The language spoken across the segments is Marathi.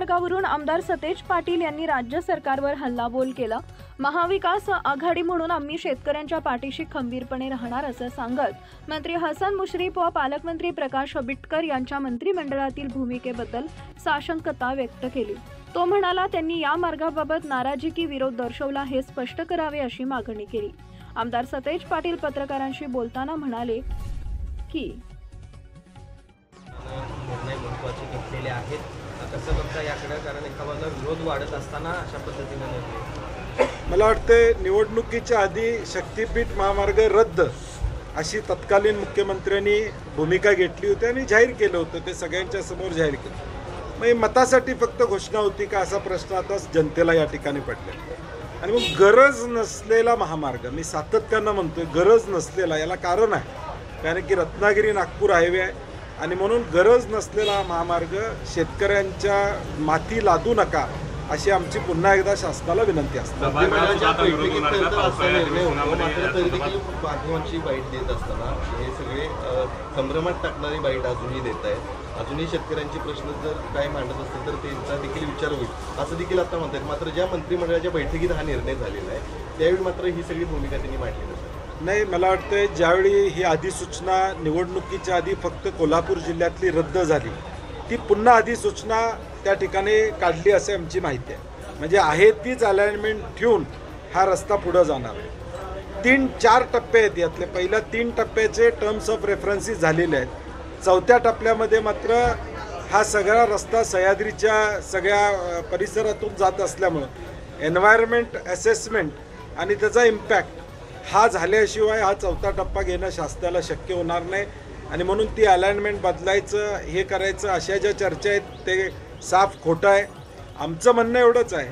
महामार्गावरून आमदार सतेज पाटील यांनी राज्य सरकारवर हल्लाबोल केला। महाविकास आघाडी म्हणून आम्ही शेतकऱ्यांच्या पाठीशी खंबीरपणे राहणार असं सांगत मंत्री हसन मुश्रीफ व पालकमंत्री प्रकाश आंबेडकर यांच्या मंत्रिमंडळातील भूमिकेबद्दल साशंकता व्यक्त केली। तो म्हणाला, त्यांनी या मार्गाबाबत नाराजी की विरोध दर्शवला हे स्पष्ट करावे अशी मागणी केली। आमदार सतेज पाटील पत्रकारांशी बोलताना म्हणाले की निर्णय महत्त्वाचे घेतलेले आहेत। कसं बघता याकडे, कारण एका बाजूला विरोध वाढत असताना अशा पद्धतीने निर्णय, मला वाटते निवडणुकीच्या आधी शक्तीपीठ महामार्ग रद्द अशी तत्कालीन मुख्यमंत्र्यांनी भूमिका घेतली होती आणि जाहीर केलं होतं। ते सगळ्यांच्या समोर जाहीर केलं। मग मतासाठी फक्त घोषणा होती का असा प्रश्न आता जनतेला या ठिकाणी पडला। आणि मग गरज नसलेला महामार्ग, मी सातत्यानं म्हणतोय गरज नसलेला, याला कारण आहे कारण की रत्नागिरी नागपूर हायवे आहे आणि म्हणून गरज नसलेला महामार्ग शेतकऱ्यांच्या माथी लादू नका अशी आमची पुन्हा एकदा शासनाला विनंती असते। माध्यमांची बाईट देत असताना हे सगळे संभ्रमात टाकणारी बाईट अजूनही देत आहेत। अजूनही शेतकऱ्यांचे प्रश्न जर काय मांडत असतील तर त्यांचा देखील विचार होईल असं देखील आता म्हणतात। मात्र ज्या मंत्रिमंडळाच्या बैठकीत हा निर्णय झालेला आहे त्यावेळी मात्र ही सगळी भूमिका त्यांनी मांडली नाही। मला वाटतं ज्यावेळी ही अधिसूचना निवडणुकीच्या आधी फक्त कोल्हापूर जिल्ह्यातली रद्द झाली, ती पुन्हा अधिसूचना त्या ठिकाणी काढली असे आमची माहिती आहे। म्हणजे आहे तीच अलाइनमेंट ठेवून हा रस्ता पुढे जाणार आहे। 3-4 टप्पे आहेत, यातले पहिल्या 3 टप्प्याचे टर्म्स ऑफ रेफरन्सेस झालेले आहेत। चौथ्या टप्प्यामध्ये मात्र हा सगळा रस्ता सह्याद्रीच्या सगळ्या परिसरातून जात असल्यामुळं एन्व्हायरमेंट असेसमेंट आणि त्याचा इम्पॅक्ट हा झाल्याशिवाय हा चौथा टप्पा घेणं शासनाला शक्य होणार नाही। आणि म्हणून ती अलाइनमेंट बदलायचं हे करायचं अशा ज्या चर्चा आहेत ते साफ खोटं आहे। आमचं म्हणणं एवढंच आहे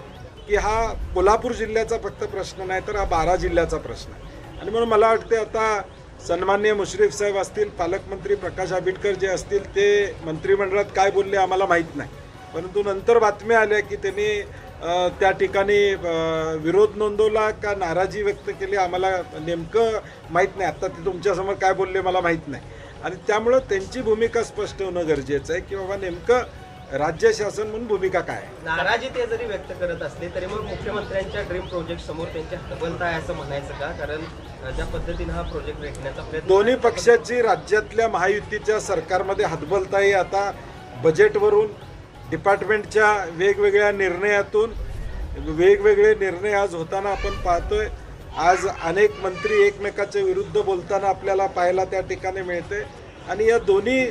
की हा कोल्हापूर जिल्ह्याचा फक्त प्रश्न नाही तर हा 12 जिल्ह्याचा प्रश्न आहे। आणि म्हणून मला वाटते आता सन्माननीय मुश्रीफ साहेब असतील, पालकमंत्री प्रकाश आंबेडकर जे असतील, ते मंत्रिमंडळात काय बोलले आम्हाला माहीत नाही, परंतु नंतर बातम्या आल्या की त्यांनी त्या ठिकाणी विरोध नोंदवला का नाराजी व्यक्त केली आम्हाला नेमकं माहीत नाही। आता ते तुमच्यासमोर काय बोलले मला माहीत नाही आणि त्यामुळं त्यांची भूमिका स्पष्ट होणं गरजेचं आहे की बाबा नेमकं राज्य शासन म्हणून भूमिका काय आहे। नाराजी ते जरी व्यक्त करत असले तरी मग मुख्यमंत्र्यांच्या ड्रीम प्रोजेक्ट समोर त्यांच्या हतबलता आहे असं म्हणायचं का? कारण ज्या पद्धतीने हा प्रोजेक्ट रेटण्याचा प्रयत्न दोन्ही पक्षाची राज्यातल्या महायुतीच्या सरकारमध्ये हतबलता आहे। आता बजेटवरून डिपार्टमेंटच्या वेगवेगळ्या निर्णयातून वेगवेगळे निर्णय आज होताना आपण पाहतोय। आज अनेक मंत्री एकमेकाच्या विरुद्ध बोलताना आपल्याला पाहायला त्या ठिकाणी मिळते आणि या दोन्ही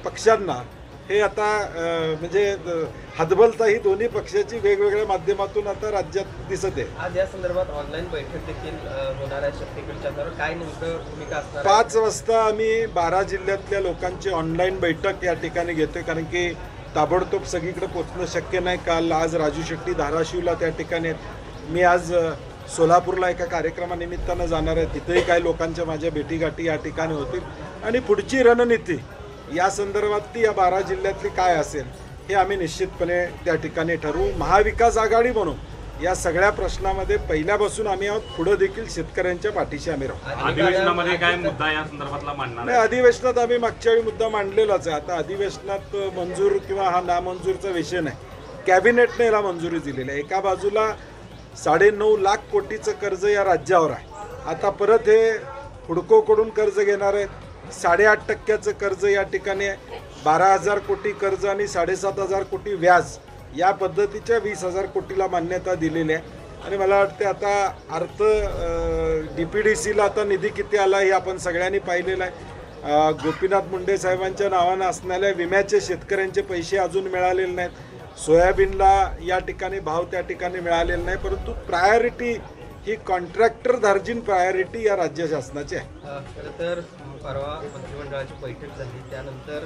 पक्षांना हे आता म्हणजे हतबलता ही दोन्ही पक्षाची वेगवेगळ्या माध्यमातून आता राज्यात दिसत आहे। आज या संदर्भात ऑनलाईन बैठक देखील होणार आहे शक्तीपीठच्या, तर काय नेमकं भूमिका असणार? 5 वाजता आम्ही 12 जिल्ह्यातल्या लोकांची ऑनलाईन बैठक या ठिकाणी घेतोय कारण की ताबडतोब सगळीकडे पोहोचणं शक्य नाही। काल आज राजू शेट्टी धाराशिवला त्या ठिकाणी आहेत। मी आज सोलापूरला एका कार्यक्रमानिमित्तानं जाणार आहे, तिथेही काही लोकांच्या माझ्या भेटीगाठी या ठिकाणी होतील आणि पुढची रणनीती या संदर्भात ती या 12 जिल्ह्यातली काय असेल हे आम्ही निश्चितपणे त्या ठिकाणी ठरवू। महाविकास आघाडी म्हणून या सगळ्या प्रश्नामध्ये पहिल्यापासून आम्ही आहोत, पुढे देखील शेतकऱ्यांच्या पाठीशी आम्ही राहू। अधिवेशनामध्ये काय मुद्दा या संदर्भातला मांडणार? नाही, अधिवेशनात आम्ही मागच्या वेळी मुद्दा मांडलेलाच आहे। आता अधिवेशनात मंजूर किंवा हा नामंजूरचा विषय नाही, कॅबिनेटने याला मंजुरी दिलेली आहे। एका बाजूला 9.5 लाख कोटीचं कर्ज या राज्यावर आहे, आता परत हे हुडकोकडून कर्ज घेणार आहेत। 8.5% कर्ज या ठिकाणी आहे, 12,000 कोटी कर्ज आणि 7,500 कोटी व्याज या पद्धतीच्या 20,000 कोटीला मान्यता दिलेली आहे। आणि मला वाटते आता DPDCला आता निधी किती आला हे आपण सगळ्यांनी पाहिलेलं आहे। गोपीनाथ मुंडे साहेबांच्या नावानं असणाऱ्या विम्याचे शेतकऱ्यांचे पैसे अजून मिळालेले नाहीत। सोयाबीनला या ठिकाणी भाव त्या ठिकाणी मिळालेला नाही, परंतु प्रायोरिटी ही कॉन्ट्रॅक्टर धार्जिन प्रायोरिटी या राज्य शासनाची आहे। खरं तर परवा मंत्रिमंडळाची बैठक झाली त्यानंतर